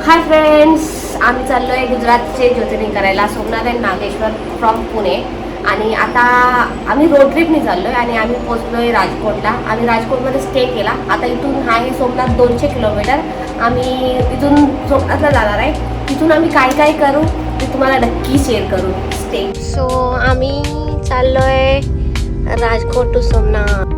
Hi friends, आम्ही चाललो आहे गुजरातचे ज्योतिर्लिंग करायला, सोमनाथ अँड नागेश्वर फ्रॉम पुणे. आणि आता आम्ही रोड ट्रिपने चाललो आहे आणि आम्ही पोचलो आहे राजकोटला. आम्ही राजकोटमध्ये स्टे केला. आता इथून आहे सोमनाथ 200 किलोमीटर. आम्ही इथून सोमनाथला जाणार आहे. तिथून आम्ही काय काय करू ते तुम्हाला नक्की शेअर करू. स्टे. सो आम्ही चाललो आहे राजकोट टू सोमनाथ.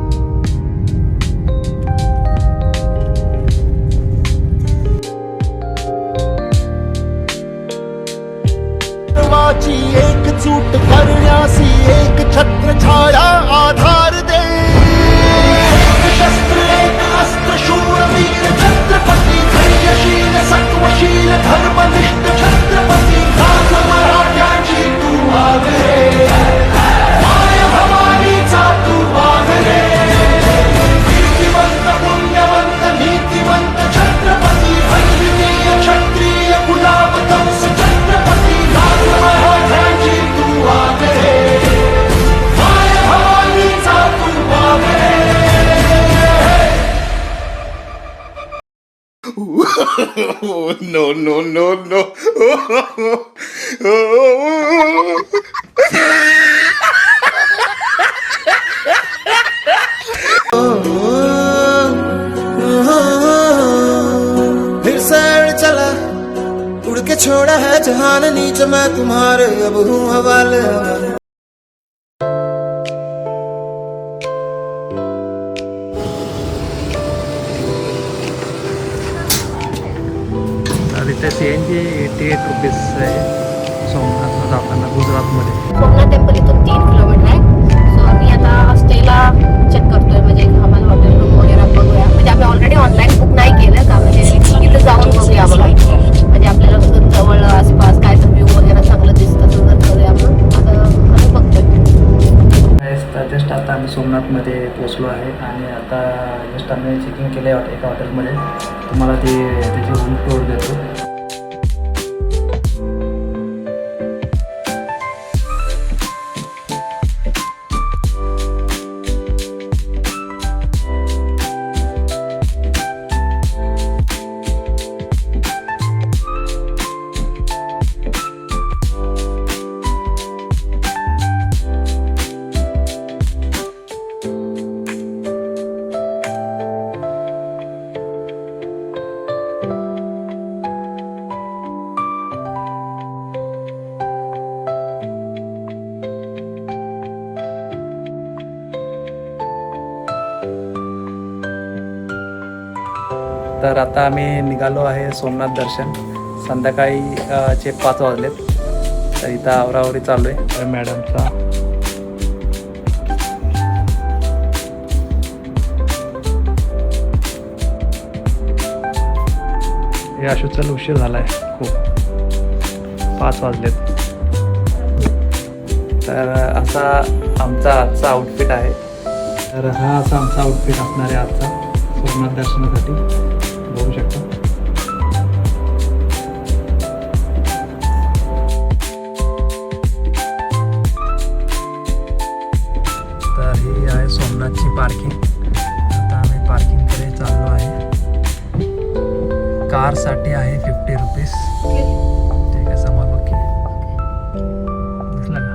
एकजूट करण्यासी एक छत्र छाया आधार दे. शस्त्र एक अस्त्र शूरवीर छत्रपती धैर्यशील सत्वशील धर्मनिष्ठ छत्रपती राज मराठ्याची तू वागरे. माय भवानीचा तू वागरे. कीर्तिवंत पुण्यवंत नीतिवंत छत्रपती वैद्यकीय क्षत्रिय गुलाब कंस छत्रपती राज मराठ्याची तू वागरे. माय भवानीचा तू वागरे. No, no, no, no. फिर सैर चला उड़ के छोड़ा है जहान नीच मैं तुम्हारे अब हूँ हवाले. तर इथे CNG 88 रुपीज आहे सोमनाथला जाताना गुजरातमध्ये. सोमनाथ टेम्पल इथून 3 किलोमीटर आहे. सो आम्ही आता स्टेला चेक करतोय, म्हणजे आम्हाला हॉटेल रूम वगैरे बघूया. म्हणजे आम्ही ऑलरेडी ऑनलाईन बुक नाही केलं का, म्हणजे तिथं जाऊन बघूया आम्हाला. म्हणजे आपल्याला कसं जवळ आसपास काय तर व्ह्यू वगैरे चांगलं दिसतं तर करूया. आपण आता आम्ही बघतोय. जस्ट आता आम्ही सोमनाथमध्ये पोचलो आहे आणि आता जस्ट आम्ही चेकिंग केलं आहे एका हॉटेलमध्ये. तुम्हाला त्याची रूम टूर देतो. तर आता आम्ही निघालो आहे सोमनाथ दर्शन. संध्याकाळी चे 5 वाजलेत. तर इथं आवरावरी चालू आहे मॅडमचा. हे आशूचा उशीर झाला आहे खूप. 5 वाजलेत. तर असा आमचा आजचा आउटफिट आहे. तर हा असा आमचा आउटफिट असणार आहे आजचा सोमनाथ दर्शनासाठी. बघू शकता. तर ही आहे सोमनाथची पार्किंग. आता आम्ही पार्किंगकडे चाललो आहे. कारसाठी आहे 50 रुपीज. ठीक आहे, समोर बघ की दिसलं का.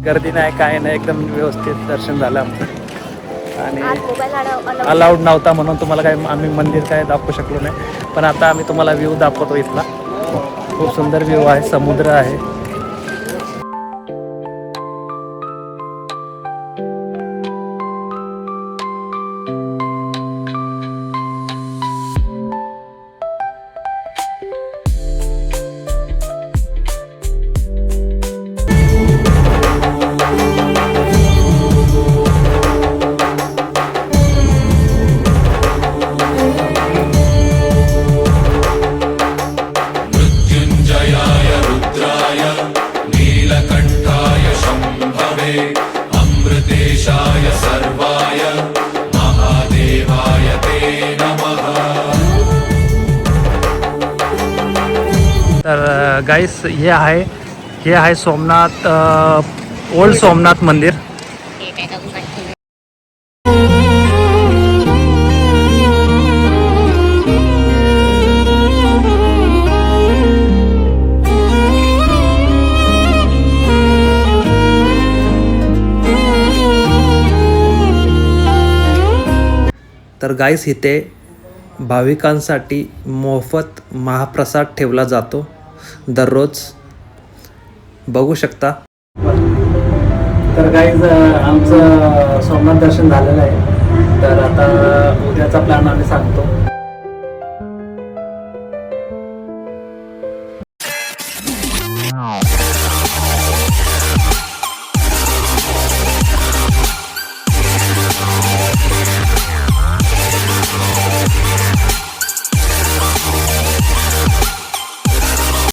गर्दी नाही, काय नाही, एकदम व्यवस्थित दर्शन झालं आमचं. आणि आज मोबाईल अलाउड नव्हता म्हणून तुम्हाला काय आम्ही मंदिर काय दाखवू शकलो नाही. पण आता आम्ही तुम्हाला व्ह्यू दाखवतो इथला. खूप सुंदर व्ह्यू आहे, समुद्र आहे. तर गाईस हे आहे सोमनाथ ओल्ड सोमनाथ मंदिर. तर गाईस इथे भाविकांसाठी मोफत महाप्रसाद ठेवला जातो दररोज, बघू शकता. तर गाईज आमचं सोमनाथ दर्शन झालेलं आहे. तर आता उद्याचा प्लॅन आम्ही सांगतो.